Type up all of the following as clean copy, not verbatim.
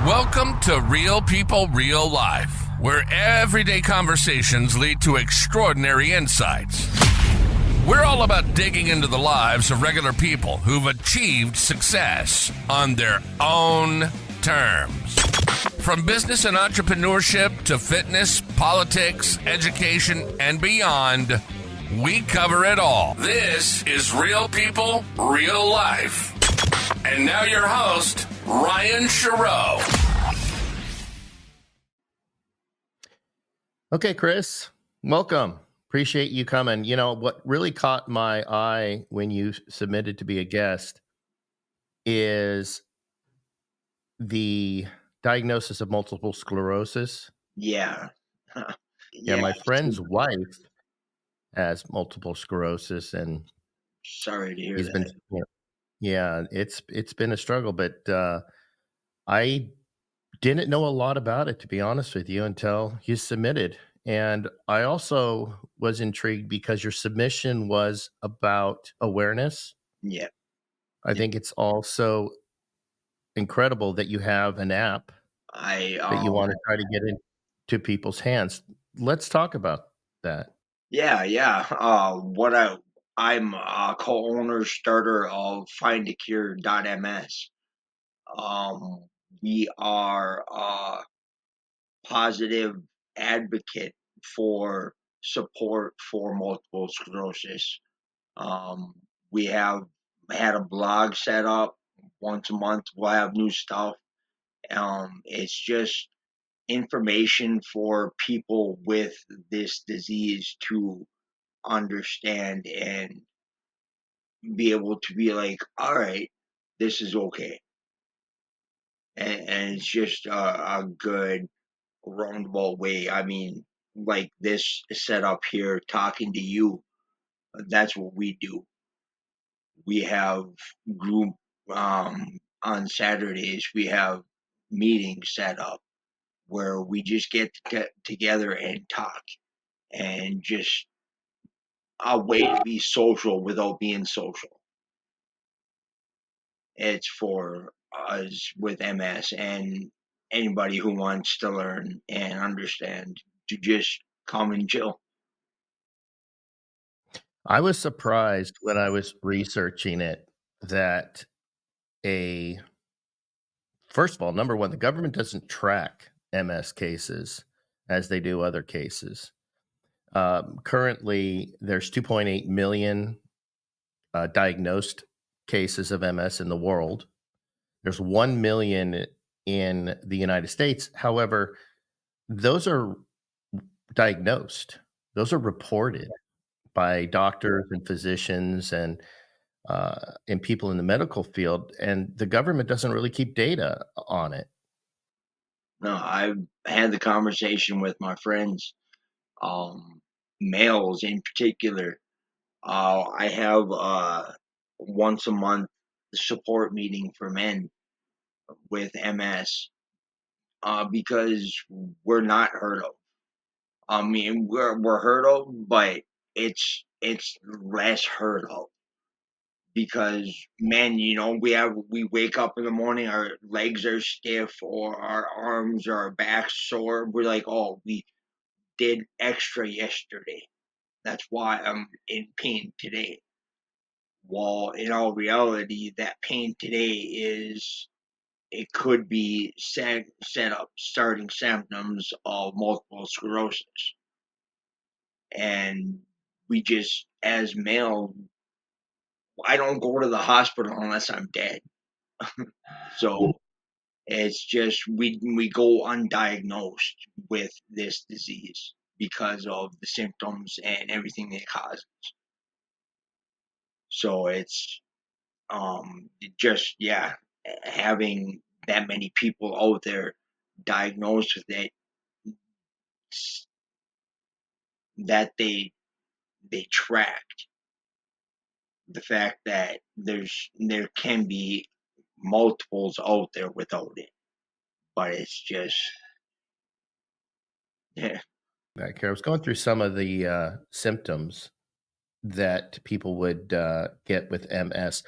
Welcome to Real People, Real Life, where everyday conversations lead to extraordinary insights. We're all about digging into the lives of regular people who've achieved success on their own terms. From business and entrepreneurship to fitness, politics, education, and beyond, we cover it all. This is Real People, Real Life. And now your host, Ryan Shiro. Okay, Chris, welcome. Appreciate you coming. You know, what really caught my eye when you submitted to be a guest is the diagnosis of multiple sclerosis. Yeah. Yeah, my friend's wife has multiple sclerosis, and Sorry to hear he's been, that. yeah, it's been a struggle, but I didn't know a lot about it, to be honest with you, until you submitted. And I also was intrigued because your submission was about awareness. Yeah. I think it's also incredible that you have an app I that you want to try to get into people's hands. Let's talk about that. yeah. I'm a co-owner starter of Findacurems. Um we are a positive advocate for support for multiple sclerosis. Um we have had a blog set up once a month. We'll have new stuff. It's just information for people with this disease to understand and be able to be like, all right, this is okay. And it's just a good roundabout way. I mean, like this setup here, talking to you, that's what we do. We have group on Saturdays, we have meetings set up where we just get together and talk and just a way to be social without being social. It's for us with MS and anybody who wants to learn and understand to just come and chill. I was surprised when I was researching it that first of all, number one, the government doesn't track MS cases as they do other cases. Currently, there's 2.8 million diagnosed cases of MS in the world. There's 1 million in the United States. However, those are diagnosed. Those are reported by doctors and physicians and people in the medical field, and the government doesn't really keep data on it. No, I've had the conversation with my friends, um, males in particular. I have once a month support meeting for men with MS because we're not heard of. I mean, we're heard of, but it's less heard of because men, we wake up in the morning, our legs are stiff, or our arms or our backs sore. We're like, oh, we did extra yesterday. That's why I'm in pain today. Well, in all reality, that pain today is it could be set up starting symptoms of multiple sclerosis. And we just, as male, I don't go to the hospital unless I'm dead. So it's just we go undiagnosed with this disease because of the symptoms and everything it causes. So it's just having that many people out there diagnosed with it, that they tracked the fact that there can be multiples out there without it, but it's just yeah. Back here, I was going through some of the symptoms that people would get with MS.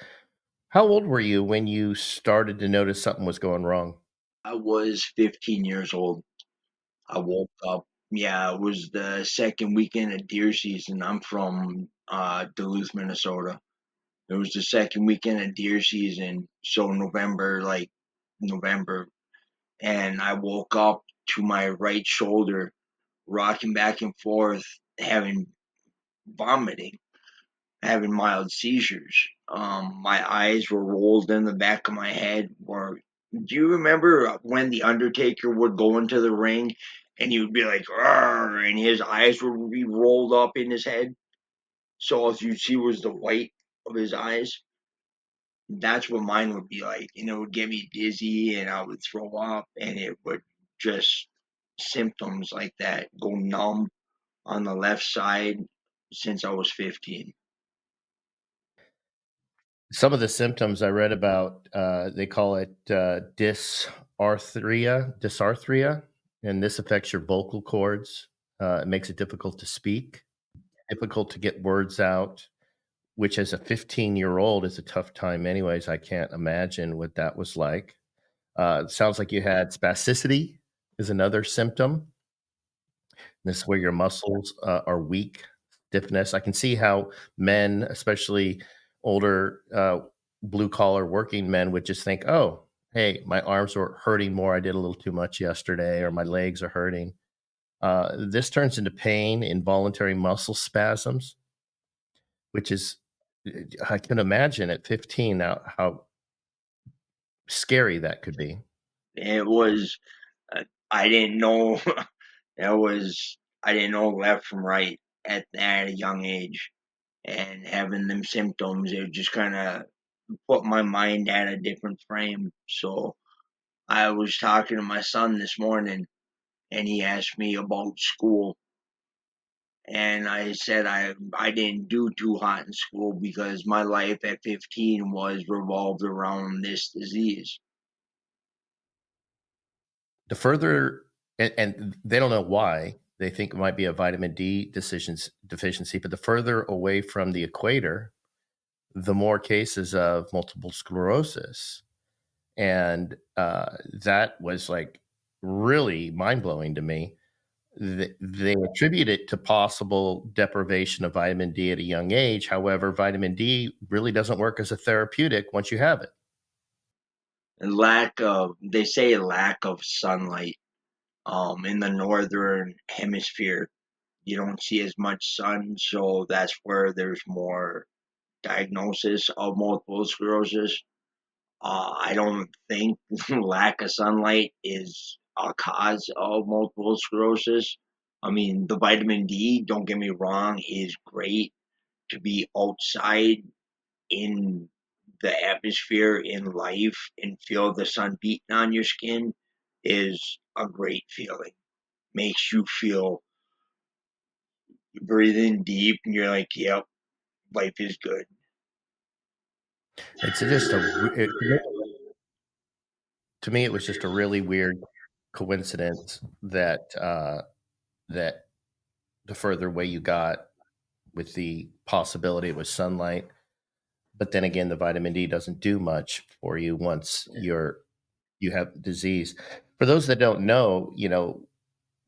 How old were you when you started to notice something was going wrong? I was 15 years old. I woke up. Yeah, it was the second weekend of deer season. I'm from Duluth, Minnesota. It was the second weekend of deer season, so November, like November, and I woke up to my right shoulder rocking back and forth, having vomiting, having mild seizures. My eyes were rolled in the back of my head. Or do you remember when the Undertaker would go into the ring and he would be like, "Arr," and his eyes would be rolled up in his head, so all you'd see was the white of his eyes? That's what mine would be like, and it would get me dizzy, and I would throw up, and it would just symptoms like that go numb on the left side since I was 15. Some of the symptoms I read about, they call it dysarthria, and this affects your vocal cords. It makes it difficult to speak, difficult to get words out, which as a 15-year-old is a tough time anyways. I can't imagine what that was like. It sounds like you had spasticity is another symptom. This is where your muscles are weak, stiffness. I can see how men, especially older blue collar working men, would just think, oh, hey, my arms were hurting more. I did a little too much yesterday, or my legs are hurting. This turns into pain, involuntary muscle spasms, which is, I can imagine at 15 now how scary that could be. It was, I didn't know, it was, I didn't know left from right at a young age. And having them symptoms, it just kind of put my mind at a different frame. So I was talking to my son this morning, and he asked me about school, and I said I didn't do too hot in school because my life at 15 was revolved around this disease. The further, and they don't know why, they think it might be a vitamin D deficiency, but the further away from the equator, the more cases of multiple sclerosis. And that was like really mind blowing to me. They attribute it to possible deprivation of vitamin D at a young age. However, vitamin D really doesn't work as a therapeutic once you have it. And they say lack of sunlight. In the northern hemisphere, you don't see as much sun, so that's where there's more diagnosis of multiple sclerosis. I don't think lack of sunlight is a cause of multiple sclerosis. I mean, the vitamin D, don't get me wrong, is great to be outside in the atmosphere, in life, and feel the sun beating on your skin is a great feeling. Makes you feel, you breathe in deep and you're like, yep, life is good. It's just to me, it was just a really weird coincidence that that the further away you got with the possibility it was sunlight. But then again, the vitamin D doesn't do much for you once you have disease. For those that don't know,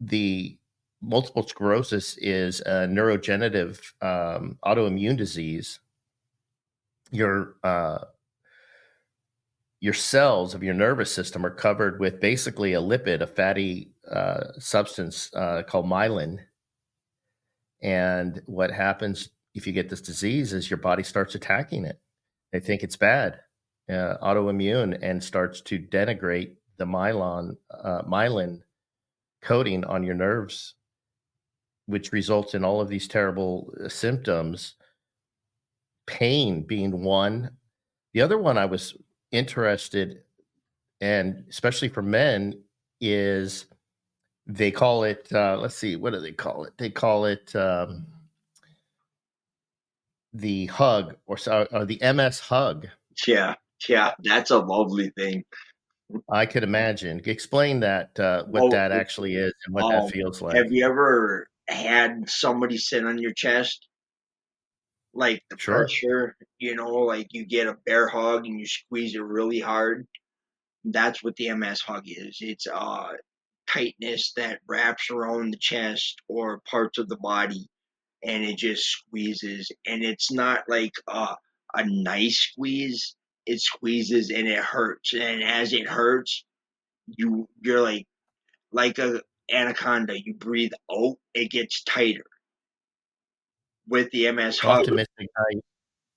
the multiple sclerosis is a neurodegenerative autoimmune disease. Your your cells of your nervous system are covered with basically a lipid, a fatty substance called myelin. And what happens if you get this disease is your body starts attacking it. They think it's bad, autoimmune, and starts to denigrate the myelin coating on your nerves, which results in all of these terrible symptoms. Pain being one. The other one I was interested, and especially for men, is they call it. Let's see, what do they call it? They call it the hug, or the MS hug. Yeah, yeah, that's a lovely thing. I could imagine. Explain that, what Well, that actually is and what that um, feels have like. you ever had somebody sit on your chest? Like the Sure. pressure, like you get a bear hug and you squeeze it really hard. That's what the MS hug is. It's tightness that wraps around the chest or parts of the body, and it just squeezes. And it's not like a nice squeeze. It squeezes and it hurts. And as it hurts, you're like a anaconda. You breathe out, it gets tighter. With the MS hug, Often misdiagnosed,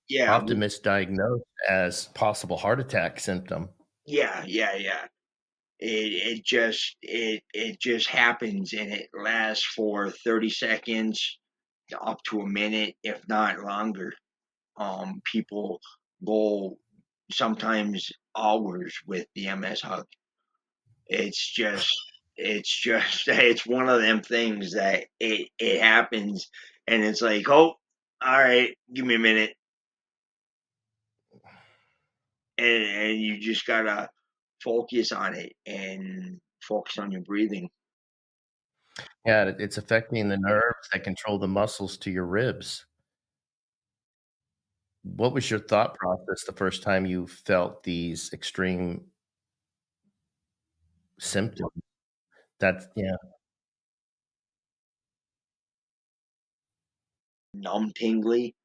yeah, often misdiagnosed as possible heart attack symptom. yeah. It just happens, and it lasts for 30 seconds up to a minute, if not longer. People go sometimes hours with the MS hug. It's just it's one of them things that it happens, and it's like, oh, all right, give me a minute, and you just gotta focus on it and focus on your breathing. Yeah, it's affecting the nerves that control the muscles to your ribs. What was your thought process the first time you felt these extreme symptoms? That's yeah. Numb, tingly,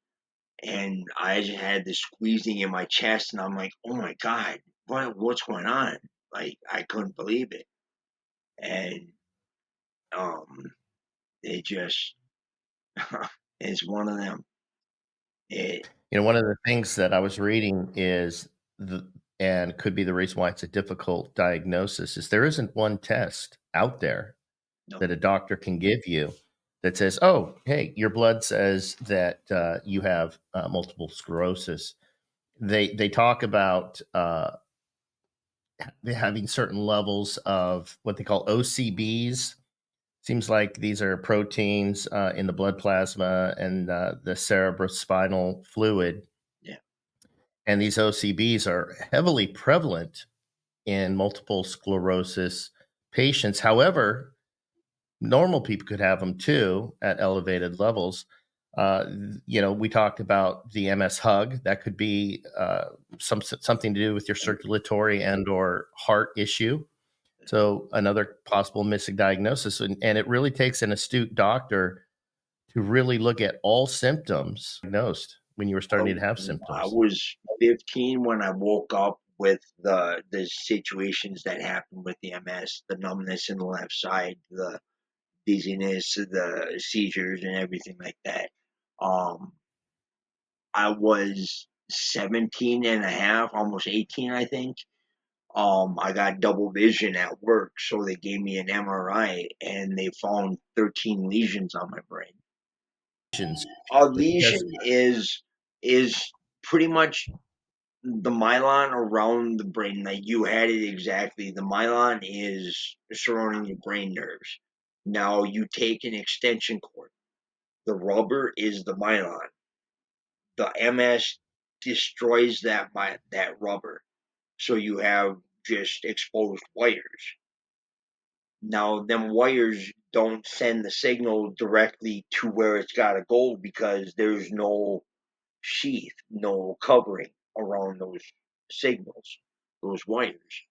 and I just had this squeezing in my chest, and I'm like, "Oh my god, what's going on?" Like, I couldn't believe it, and um, it just it's one of them. It One of the things that I was reading is the and could be the reason why it's a difficult diagnosis is there isn't one test out there no, that a doctor can give you that says, "Oh, hey, your blood says that you have multiple sclerosis." They talk about having certain levels of what they call OCBs. Seems like these are proteins in the blood plasma and the cerebrospinal fluid. yeah, And these OCBs are heavily prevalent in multiple sclerosis patients. However, normal people could have them too at elevated levels. Uh, we talked about the MS hug. That could be something to do with your circulatory and or heart issue. So another possible misdiagnosis, and it really takes an astute doctor to really look at all symptoms diagnosed when you were I, starting to have I symptoms. was 15 when I woke up with the situations that happened with the MS, the numbness in the left side, the dizziness, the seizures, and everything like that. Um, I was 17 and a half, almost 18, I think. I got double vision at work, so they gave me an MRI and they found 13 lesions on my brain. A Because lesion is pretty much the myelin around the brain. Like, you had it exactly. The myelin is surrounding the brain nerves. Now you take an extension cord. The rubber is the myelin. The MS destroys that rubber, so you have just exposed wires. Now, them wires don't send the signal directly to where it's got to go because there's no sheath, no covering around those signals, those wires.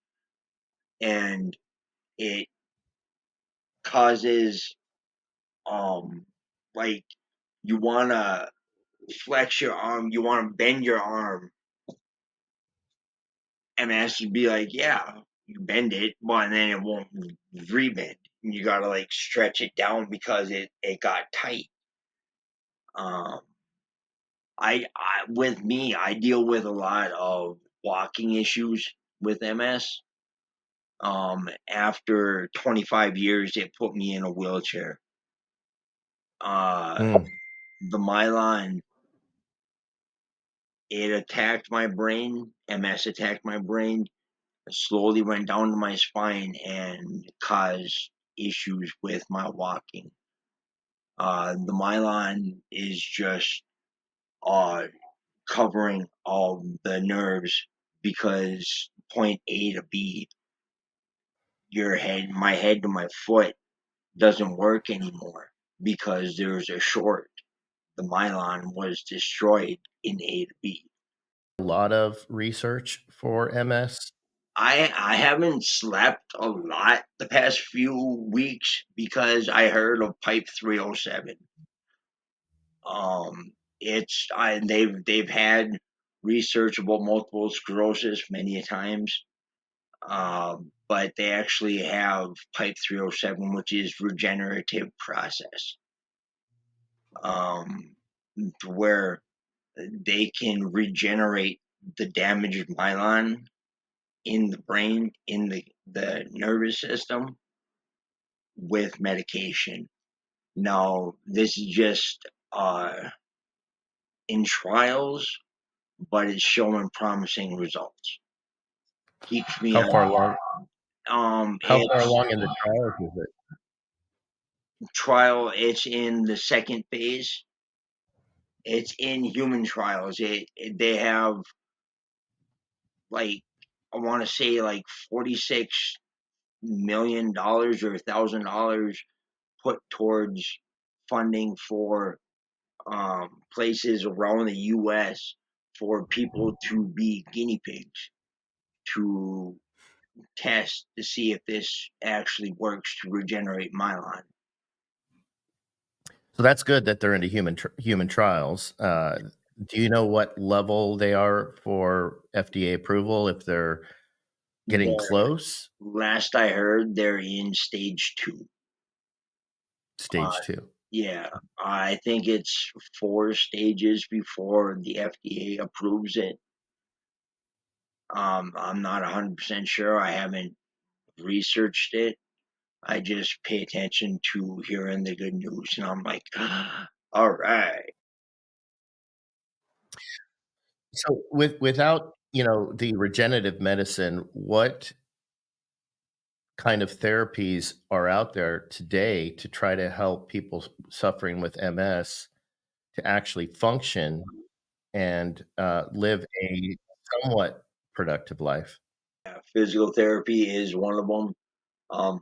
And it causes, um, like, you want to flex your arm, you want to bend your arm. MS would be like, yeah, you bend it, but then it won't rebend. You got to like stretch it down because it got tight. Um, with me, I deal with a lot of walking issues with MS. After 25 years, it put me in a wheelchair. Uh, mm, the myelin, it attacked my brain. MS attacked my brain. It slowly went down to my spine and caused issues with my walking. The myelin is just uh, covering all the nerves because point A to B, my head to my foot doesn't work anymore because there's a short. The myelin was destroyed in A to B. a lot of research for MS. I haven't slept a lot the past few weeks because I heard of Pipe 307. They've had research about multiple sclerosis many a times, but they actually have Pipe 307, which is regenerative process, um, where they can regenerate the damaged myelin in the brain, in the nervous system, with medication. Now, this is just in trials, but it's showing promising results. Keeps me How on. far along? How far It's along in the trials is it? trial. It's in the second phase. It's in human trials. They have, like, I want to say, like $46 million or $1,000 put towards funding for places around the U.S. for people to be guinea pigs to test to see if this actually works to regenerate myelin. So that's good that they're into human trials. Do you know what level they are for FDA approval? If they're getting They're, close, last I heard, they're in stage 2. Uh, stage 2. yeah, I think it's 4 stages before the FDA approves it. I'm not 100% sure. I haven't researched it. I just pay attention to hearing the good news, and I'm like, all right. So without the regenerative medicine, what kind of therapies are out there today to try to help people suffering with MS to actually function and live a somewhat productive life? Physical therapy is one of them.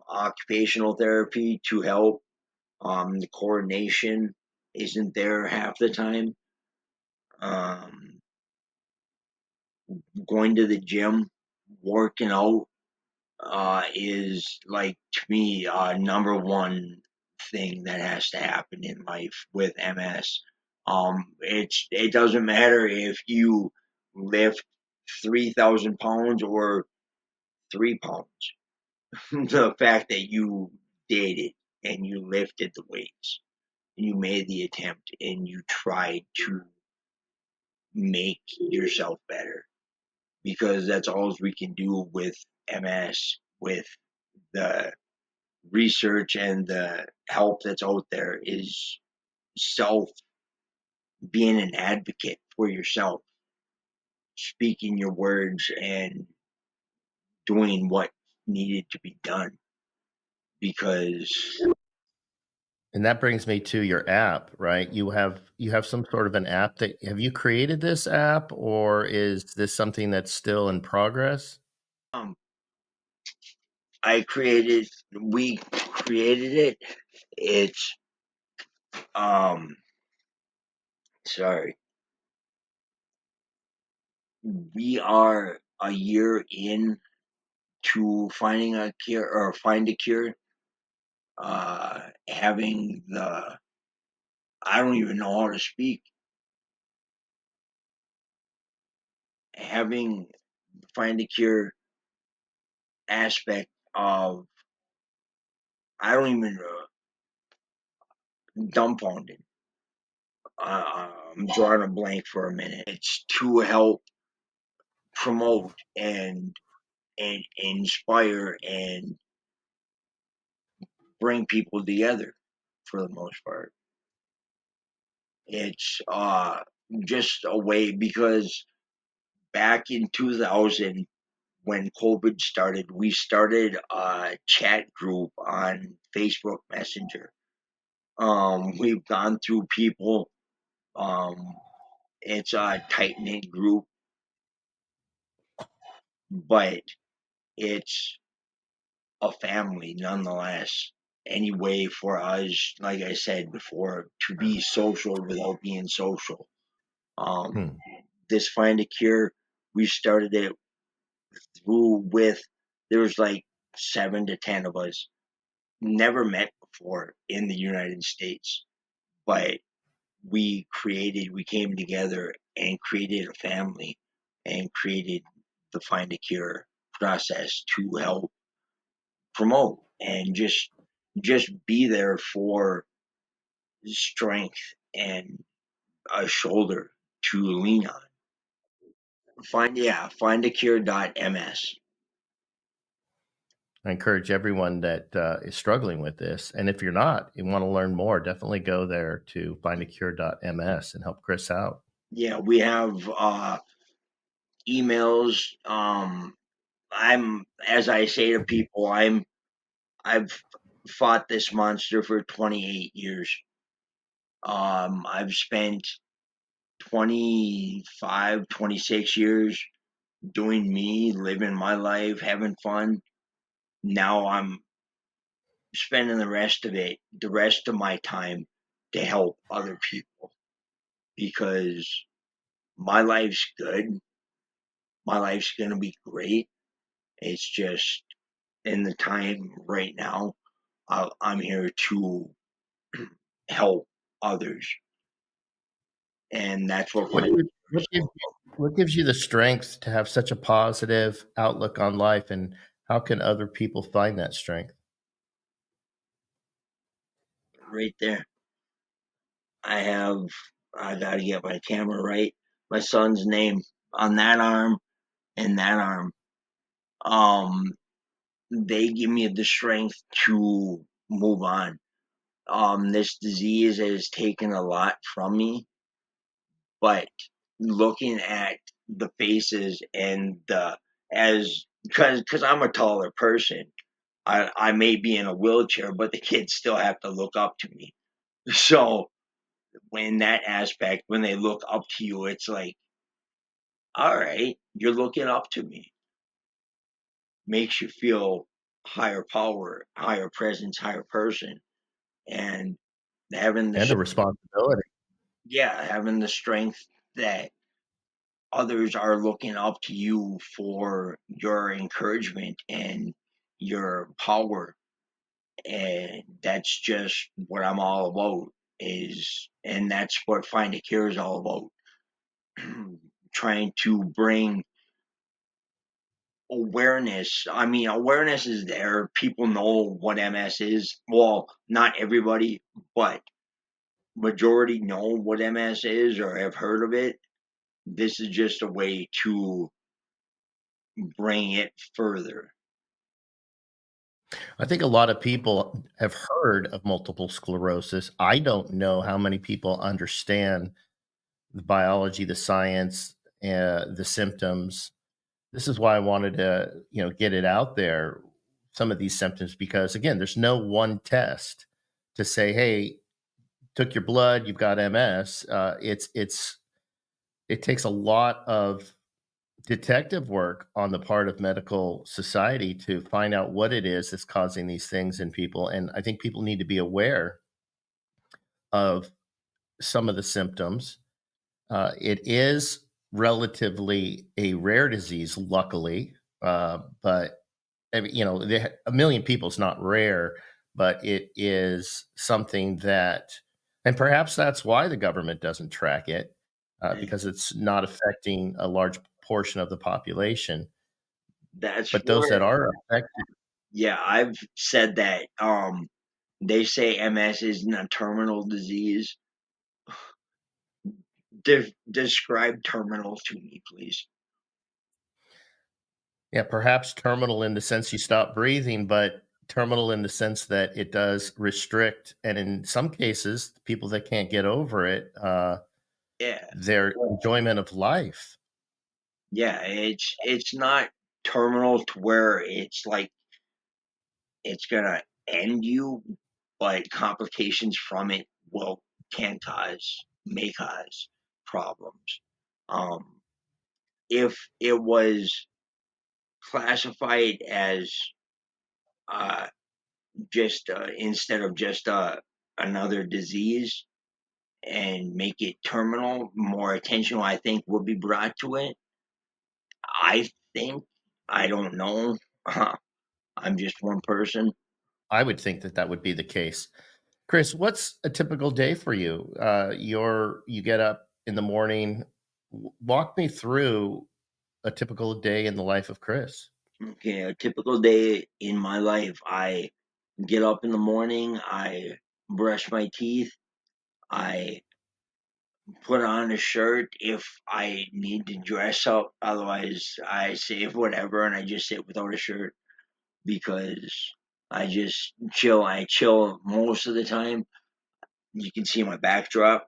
Occupational therapy to help. The coordination isn't there half the time. Um, Going to the gym, working out, is, like, to me, number one thing that has to happen in life with MS. It doesn't matter if you lift 3,000 pounds or 3 pounds. The fact that you did it and you lifted the weights and you made the attempt and you tried to make yourself better, because that's all we can do with MS, with the research and the help that's out there, is self being an advocate for yourself, speaking your words and doing what needed to be done. Because And that brings me to your app, right? You have some sort of an app that have you created this app, or is this something that's still in progress? um, we created it. It's um sorry, we are a year in to finding a cure, or find a cure. Having the I don't even know how to speak. Having find a cure aspect of, I don't even dumbfounded. I'm drawing a blank for a minute. It's to help promote and inspire and bring people together for the most part. It's just a way, because back in 2000, when COVID started, we started a chat group on Facebook Messenger. We've gone through people. Um, it's a tight knit group, but it's a family nonetheless. Any way for us, like I said before, to be social without being social. Hmm. This Find a Cure, we started it through with, there's like 7 to 10 of us, never met before in the United States, but we came together and created a family and created the Find a Cure process to help promote and just be there for strength and a shoulder to lean on. Findacure.ms. I encourage everyone that is struggling with this. And if you're not, you want to learn more, definitely go there to findacure.ms and help Chris out. Yeah, we have emails. I'm, as I say to people, I've fought this monster for 28 years. I've spent 25, 26 years doing me, living my life, having fun. Now I'm spending the rest of my time to help other people because my life's good. My life's going to be great. It's just in the time right now, I'm here to help others. And that's what What, Find what, gives what gives you the strength to have such a positive outlook on life, and how can other people find that strength? right there. I got to get my camera right. My son's name on that arm and that arm. Um, they give me the strength to move on. This disease has taken a lot from me, but looking at the faces and the, as because I'm a taller person, I may be in a wheelchair, but the kids still have to look up to me. So when that aspect, when they look up to you, it's like, all right, you're looking up to me. Makes you feel higher power, higher presence, higher person, and having the And a responsibility. yeah, having the strength that others are looking up to you for your encouragement and your power, and that's just what I'm all about. Is and that's what Find a Cure is all about. Trying to bring awareness. I mean, awareness is there. People know what MS is. Well, not everybody, but majority know what MS is or have heard of it. This is just a way to bring it further. I think a lot of people have heard of multiple sclerosis. I don't know how many people understand the biology, the science, the symptoms. This is why I wanted to, get it out there, some of these symptoms, because again, there's no one test to say, hey, took your blood, you've got MS. It takes a lot of detective work on the part of medical society to find out what it is that's causing these things in people. And I think people need to be aware of some of the symptoms. It is relatively a rare disease, luckily, but a million people is not rare, but it is something that, and perhaps that's why the government doesn't track it, And because it's not affecting a large portion of the population. that's But those that where, are affected, yeah, I've said that. They say MS isn't a terminal disease. Describe terminal to me, please. yeah, perhaps terminal in the sense you stop breathing, but terminal in the sense that it does restrict, and in some cases, people that can't get over it, Yeah, their enjoyment of life. yeah. It's not terminal to where it's like it's gonna end you, but complications from it will can cause may cause problems. Um, if it was classified as uh, just instead of just another disease and make it terminal, more attention I think would be brought to it. I think I don't know. I'm just one person. I would think that that would be the case. Chris, what's a typical day for you? You get up in the morning. Walk me through a typical day in the life of Chris. Okay, a typical day in my life, I get up in the morning, I brush my teeth, I put on a shirt if I need to dress up. Otherwise, I save whatever and I just sit without a shirt because I just chill. I chill most of the time. You can see my backdrop.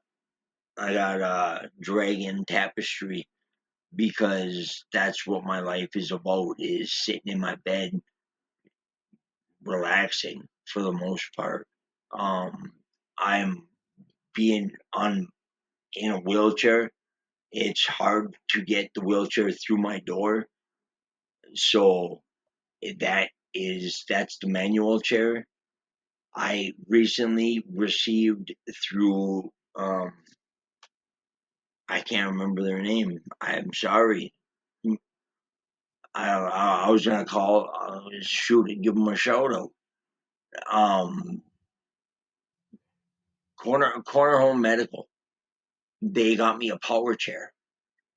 I got a dragon tapestry because that's what my life is about, is sitting in my bed relaxing for the most part. Um, I'm being on in a wheelchair. It's hard to get the wheelchair through my door, so that's the manual chair. I recently received through I can't remember their name. I'm sorry. I was gonna call shoot and give them a shout out. Um, Corner Home Medical. They got me a power chair.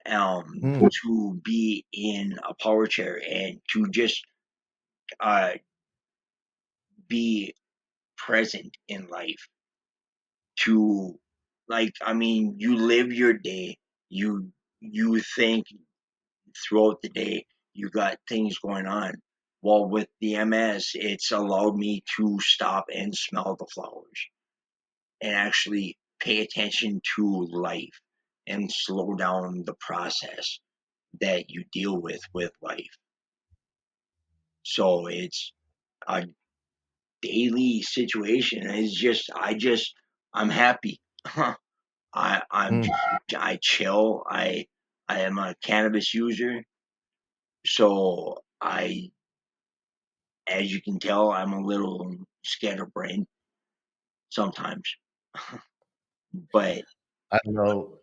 Mm. To be in a power chair and to just uh be present in life. To like, I mean, you live your day. You think throughout the day you got things going on. Well, with the MS, it's allowed me to stop and smell the flowers and actually pay attention to life and slow down the process that you deal with life. So it's a daily situation. It's just I'm happy. I'm Mm. just, I chill. I am a cannabis user, so I, as you can tell, I'm a little scatterbrained sometimes. But I don't know.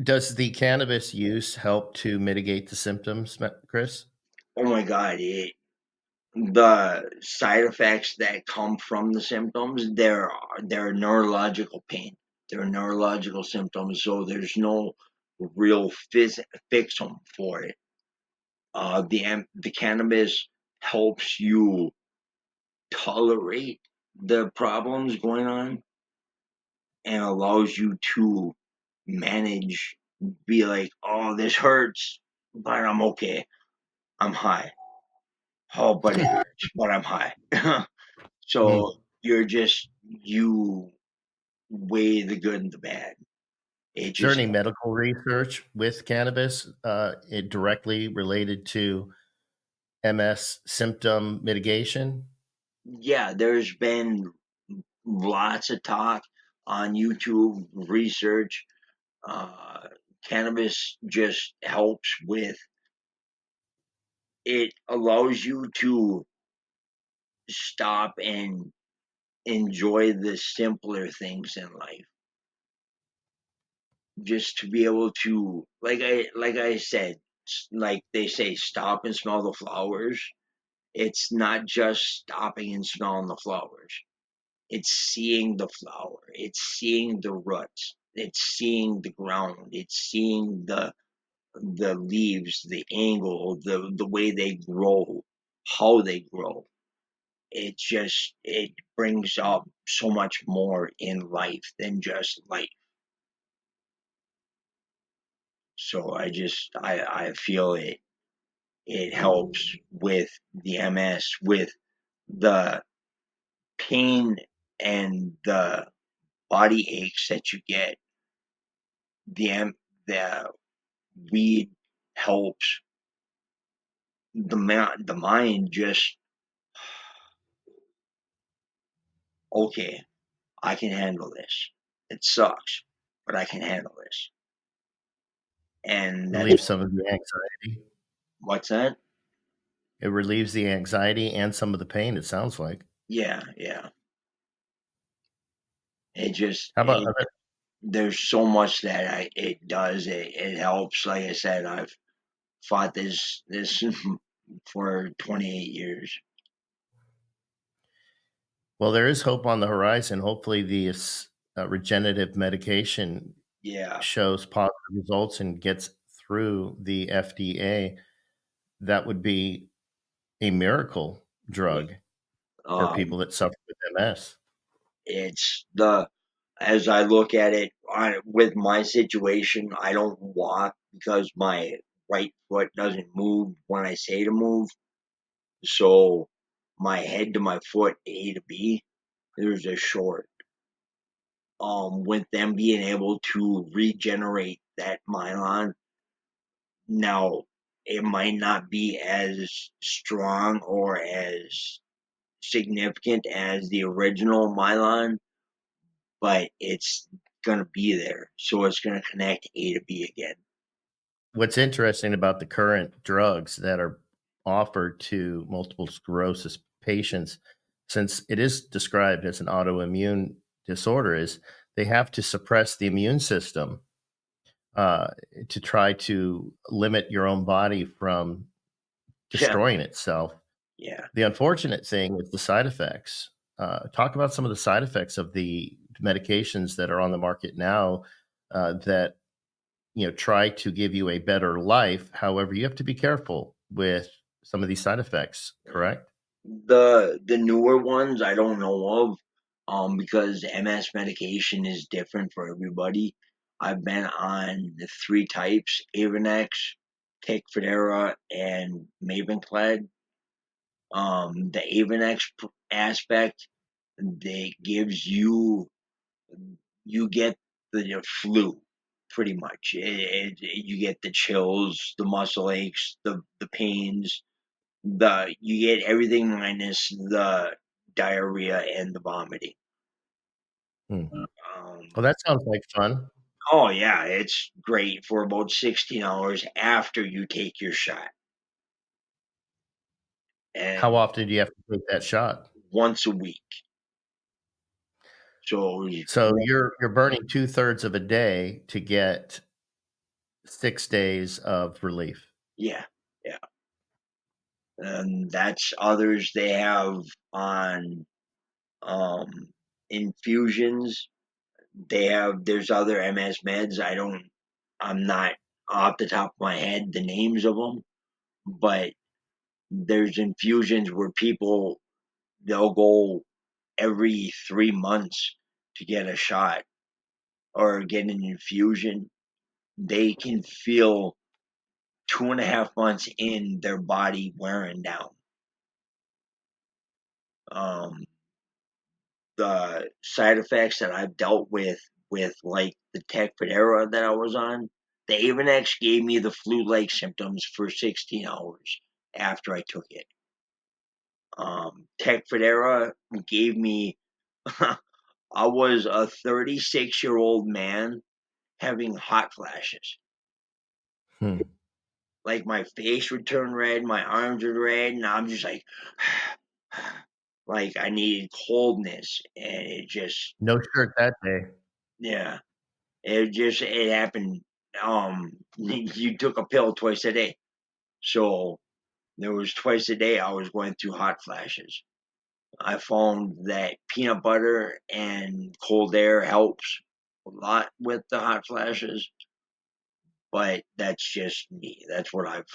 Does the cannabis use help to mitigate the symptoms, Chris? oh my god, the side effects that come from the symptoms, they're neurological pain. They're neurological symptoms, so there's no real fix for it. The cannabis helps you tolerate the problems going on and allows you to manage, be like, oh, this hurts, but I'm okay. I'm high. Oh, but it hurts, but I'm high. Mm. So you weigh the good and the bad. It Is there just, any medical research with cannabis it directly related to MS symptom mitigation? yeah, there's been lots of talk on YouTube research. Uh, Cannabis just helps with, it allows you to stop and enjoy the simpler things in life. Just to be able to, like I said, like they say, stop and smell the flowers. It's not just stopping and smelling the flowers. It's seeing the flower. It's seeing the roots. It's seeing the ground. It's seeing the leaves, the angle, the way they grow, how they grow. It brings up so much more in life than just life. So I feel it helps with the MS, with the pain and the body aches that you get. The weed helps the mind just, okay, I can handle this. It sucks, but I can handle this. And that's, Relieve some of the anxiety. what's that? It relieves the anxiety and some of the pain, it sounds like. Yeah, yeah. It just How about it other there's so much that it does. It helps. Like I said, I've fought this for 28 years. Well, there is hope on the horizon. Hopefully, the regenerative medication Yeah. shows positive results and gets through the FDA. That would be a miracle Yeah. drug for Um, people that suffer with MS. it's as I look at it, with my situation, I don't walk because my right foot doesn't move when I say to move. So my head to my foot, A to B, there's a short. With them being able to regenerate that myelin, now it might not be as strong or as significant as the original myelin, but it's gonna be there. So it's gonna connect A to B again. What's interesting about the current drugs that are offered to multiple sclerosis patients, since it is described as an autoimmune disorder, is they have to suppress the immune system uh, to try to limit your own body from Yeah, destroying itself. yeah. The unfortunate thing is the side effects. Talk about some of the side effects of the medications that are on the market now that try to give you a better life. However, you have to be careful with some of these side effects. Correct? The newer ones I don't know of, because MS medication is different for everybody. I've been on the three types: Avonex, Tecfidera, and Mavenclad. The Avonex aspect, they gives you get the flu pretty much. You get the chills, the muscle aches, the pains, the you get everything minus the diarrhea and the vomiting. Hmm. Um, Well, that sounds like fun. oh yeah, it's great for about 16 hours after you take your shot, How and often do you have to take that shot? once a week. So So you're burning 2/3 of a day to get 6 days of relief. yeah, yeah, and that's others they have on um infusions. There's other MS meds. I'm not off the top of my head the names of them, but there's infusions where people they'll go every 3 months to get a shot or get an infusion. They can feel 2.5 months in their body wearing down. Um, the side effects that I've dealt with like the Tecfidera that I was on, the Avonex gave me the flu-like symptoms for 16 hours after I took it. Tecfidera gave me. I was a 36-year-old man having hot flashes. Hmm. Like my face would turn red, my arms would red, and I'm just like I needed coldness, and it just No shirt that day. yeah. It happened. You took a pill twice a day, so there was twice a day I was going through hot flashes. I found that peanut butter and cold air helps a lot with the hot flashes, but that's just me. That's what I've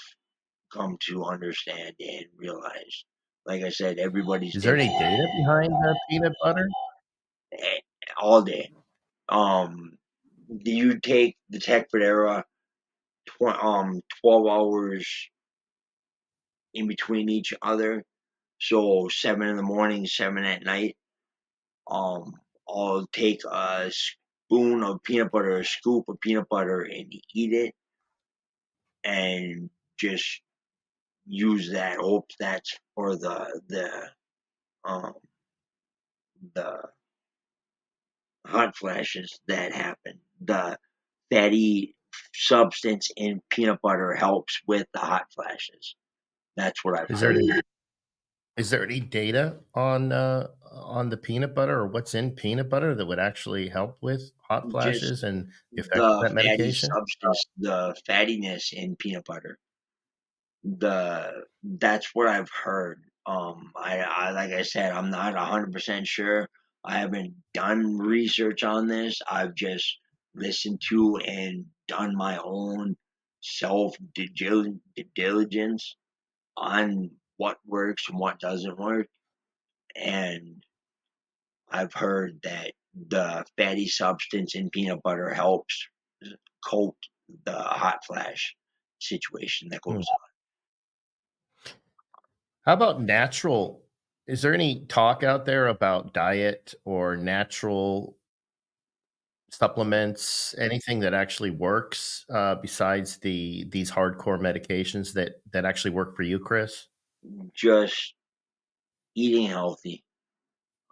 come to understand and realize. Like I said, everybody's Is there any different. data behind the peanut butter? eh, All day. Um, you take the Tecfidera 12 hours in between each other. So 7 in the morning, 7 at night. Um, I'll take a spoon of peanut butter, a scoop of peanut butter, and eat it, and just use that. Hope that's for um the hot flashes that happen. The fatty substance in peanut butter helps with the hot flashes. That's what I've Is there heard. any is there any data on the peanut butter or what's in peanut butter that would actually help with hot Just flashes and the effect of the that fatty medication? substance, the fattiness in peanut butter. That's what I've heard. I like I said, I'm not 100% sure. I haven't done research on this. I've just listened to and done my own self diligence on what works and what doesn't work. And I've heard that the fatty substance in peanut butter helps coat the hot flash situation that Hmm. goes on. How about natural? Is there any talk out there about diet or natural supplements, anything that actually works besides these hardcore medications that actually work for you, Chris? Just eating healthy.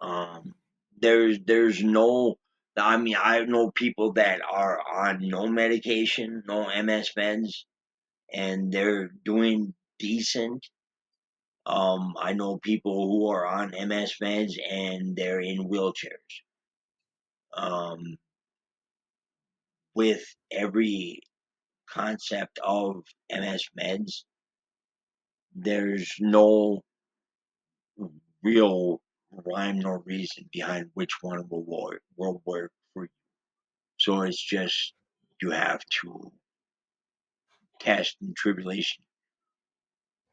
Um, there's no. I mean, I know people that are on no medication, no MS meds, and they're doing decent. I know people who are on MS meds and they're in wheelchairs. Um, with every concept of MS meds, there's no real rhyme nor reason behind which one will work for you. So it's just you have to test and tribulation,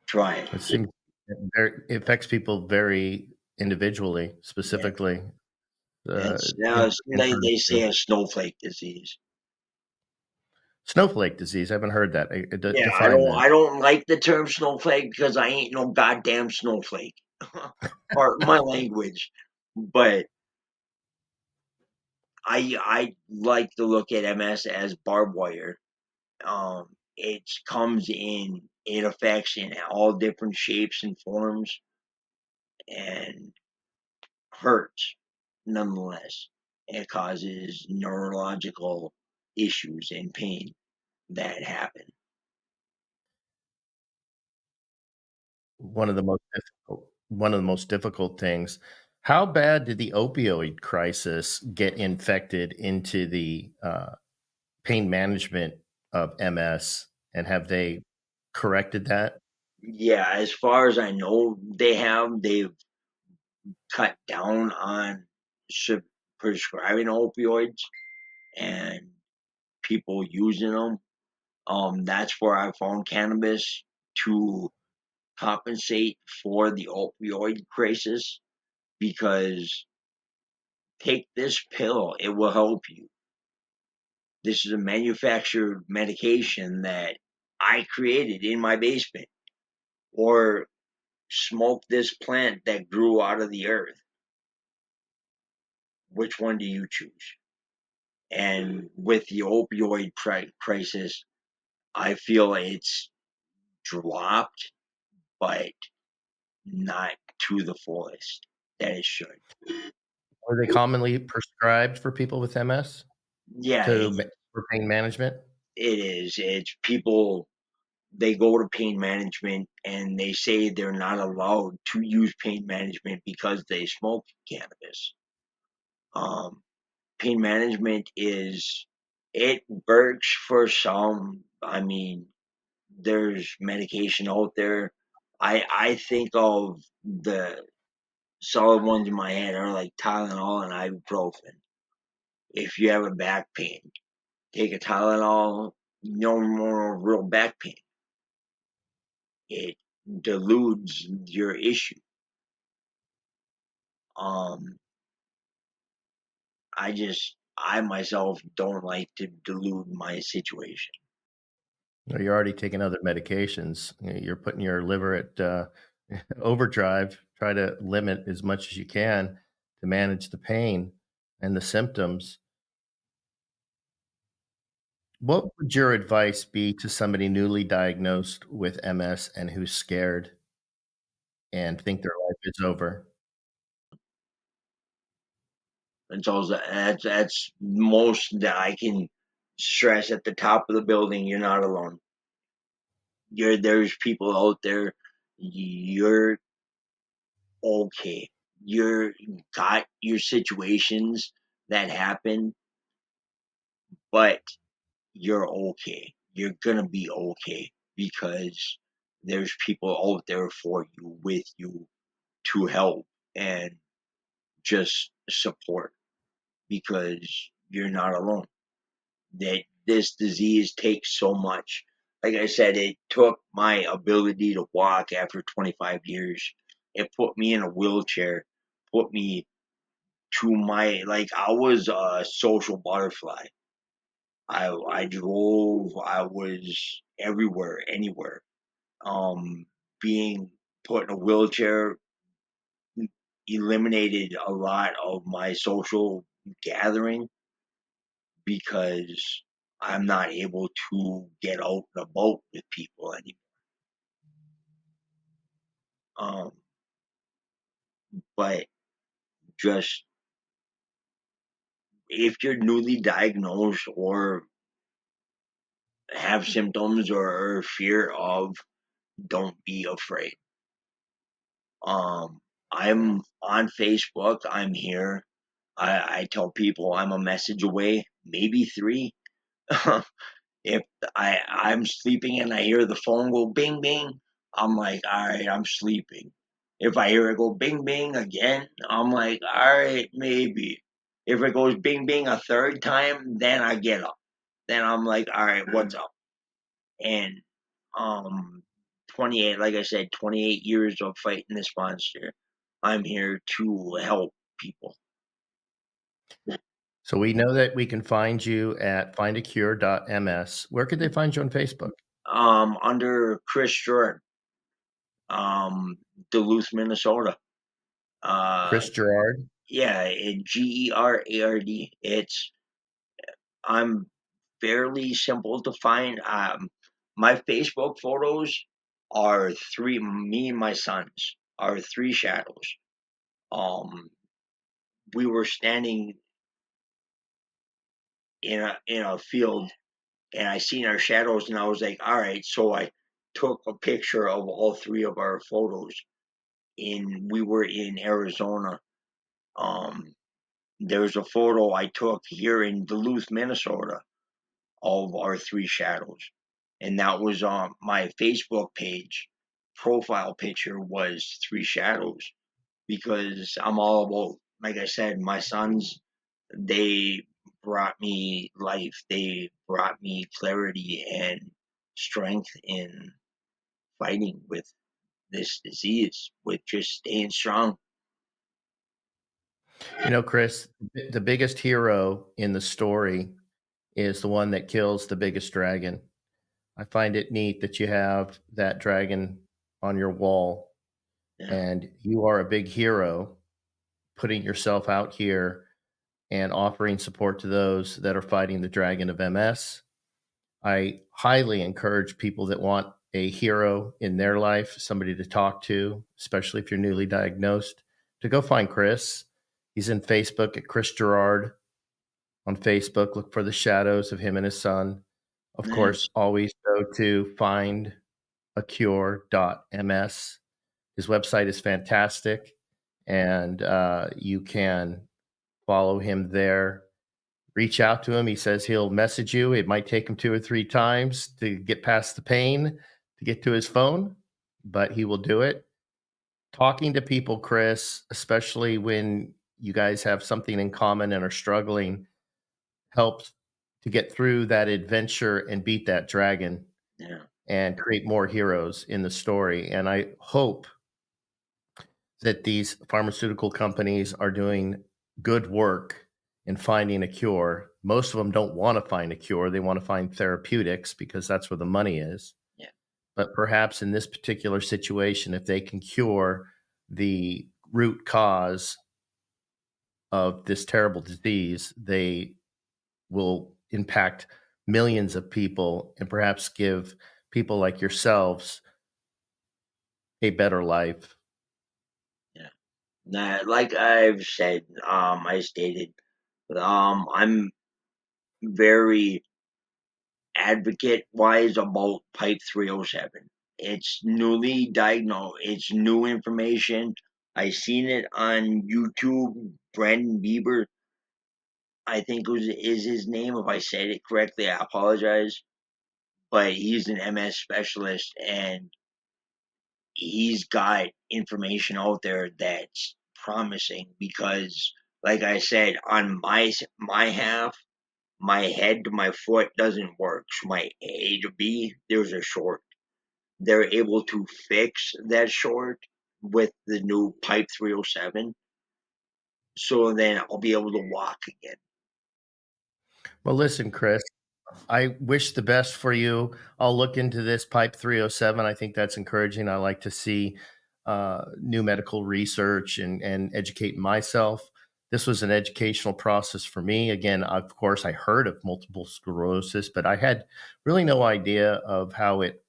try it. It seems it affects people very individually, Yeah, specifically. it's they say Interesting. a snowflake disease. Snowflake disease. I haven't heard that. Yeah, Define that. I don't like the term snowflake because I ain't no goddamn snowflake. Or my language, but I like to look at MS as barbed wire. It comes in, it affects in all different shapes and forms, and hurts nonetheless. It causes neurological issues and pain that happen. One of the most difficult things. How bad did the opioid crisis get infected into the pain management of MS, and have they corrected that? Yeah, as far as I know, they've cut down on sub- prescribing opioids and people using them. That's where I found cannabis to compensate for the opioid crisis because take this pill, it will help you. This is a manufactured medication that I created in my basement, or smoke this plant that grew out of the earth. Which one do you choose? And with the opioid crisis, I feel it's dropped, but not to the fullest that it should. Are they commonly prescribed for people with MS Yeah, for pain management? it is. It's people, they go to pain management and they say they're not allowed to use pain management because they smoke cannabis. Um, Pain management it works for some. I mean, there's medication out there. I think of the solid ones in my head are like Tylenol and ibuprofen. If you have a back pain, take a Tylenol, no more real back pain. It deludes your issue. Um, I myself don't like to delude my situation. Or you're already taking other medications. You're putting your liver at overdrive. Try to limit as much as you can to manage the pain and the symptoms. What would your advice be to somebody newly diagnosed with MS and who's scared and think their life is over? And so that's most that I can stress at the top of the building. You're not alone. There's people out there. You're okay. You're got your situations that happen, but you're okay. You're gonna be okay because there's people out there for you, with you, to help and just support, because you're not alone. That this disease takes so much. Like I said, it took my ability to walk after 25 years. It put me in a wheelchair, put me to my, like, I was a social butterfly. I drove, I was everywhere, anywhere. Being put in a wheelchair eliminated a lot of my social gathering, because I'm not able to get out and about with people anymore. But just, if you're newly diagnosed or have symptoms or fear of, don't be afraid. I'm on Facebook. I'm here. I tell people I'm a message away, maybe three. If I'm sleeping and I hear the phone go bing bing, I'm like, all right, I'm sleeping. If I hear it go bing bing again, I'm like, all right, maybe. If it goes bing bing a third time, then I get up. Then I'm like, all right, what's up? And um 28, like I said, 28 years of fighting this monster. I'm here to help people. So we know that we can find you at findacure.ms. Where could they find you on Facebook? Under Chris Gerard, Duluth, Minnesota. Uh, Chris Gerard. yeah, Gerard. I'm fairly simple to find. My Facebook photos are three. Me and my sons are three shadows. Um, we were standing in a field, and I seen our shadows, and I was like, all right. So I took a picture of all three of our photos. We were in Arizona. Um, there's a photo I took here in Duluth, Minnesota, of our three shadows, and that was on my Facebook page. Profile picture was three shadows, because I'm all about, like I said, my sons. They brought me life. They brought me clarity and strength in fighting with this disease, with just staying strong. You know, Chris, the biggest hero in the story is the one that kills the biggest dragon. I find it neat that you have that dragon on your wall, Yeah, and you are a big hero putting yourself out here and offering support to those that are fighting the dragon of MS. I highly encourage people that want a hero in their life, somebody to talk to, especially if you're newly diagnosed, to go find Chris. He's in Facebook at Chris Gerard on Facebook. Look for the shadows of him and his son. Of course, nice. always go to findacure.ms. His website is fantastic, and you can follow him there. Reach out to him. He says he'll message you. It might take him 2 or 3 times to get past the pain to get to his phone, but he will do it. Talking to people, Chris, especially when you guys have something in common and are struggling, helps to get through that adventure and beat that dragon Yeah, and create more heroes in the story. And I hope that these pharmaceutical companies are doing good work in finding a cure. Most of them don't want to find a cure. They want to find therapeutics because that's where the money is. yeah, But perhaps in this particular situation, if they can cure the root cause of this terrible disease, they will impact millions of people and perhaps give people like yourselves a better life. yeah. Nah, like I've said, I stated, I'm very advocate wise about Pipe 307. It's newly diagnosed. It's new information. I seen it on YouTube. Brandon Bieber, I think is his name. If I said it correctly, I apologize. But he's an MS specialist, and he's got information out there that's promising because, like I said, on my half, my head to my foot doesn't work. So my A to B, there's a short. They're able to fix that short with the new Pipe 307. So then I'll be able to walk again. Well, listen, Chris, I wish the best for you. I'll look into this Pipe 307. I think that's encouraging. I like to see new medical research and educate myself. This was an educational process for me. Again, of course, I heard of multiple sclerosis, but I had really no idea of how it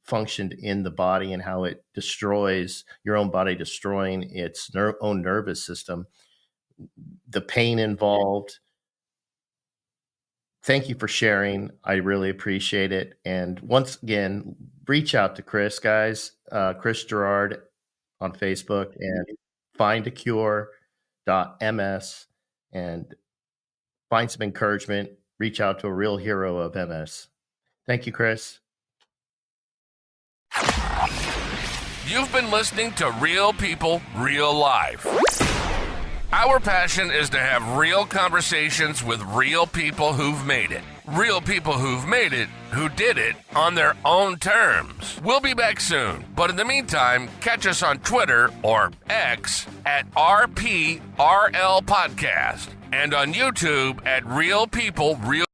functioned in the body and how it destroys your own body, destroying its own nervous system, the pain involved. Thank you for sharing. I really appreciate it. And once again, reach out to Chris, guys. Chris Gerard on Facebook and Findacure.ms and find some encouragement. Reach out to a real hero of MS. Thank you, Chris. You've been listening to Real People, Real Life. Our passion is to have real conversations with real people who've made it. Real people who've made it, who did it on their own terms. We'll be back soon, but in the meantime, catch us on Twitter or X at RPRL Podcast and on YouTube at Real People, Real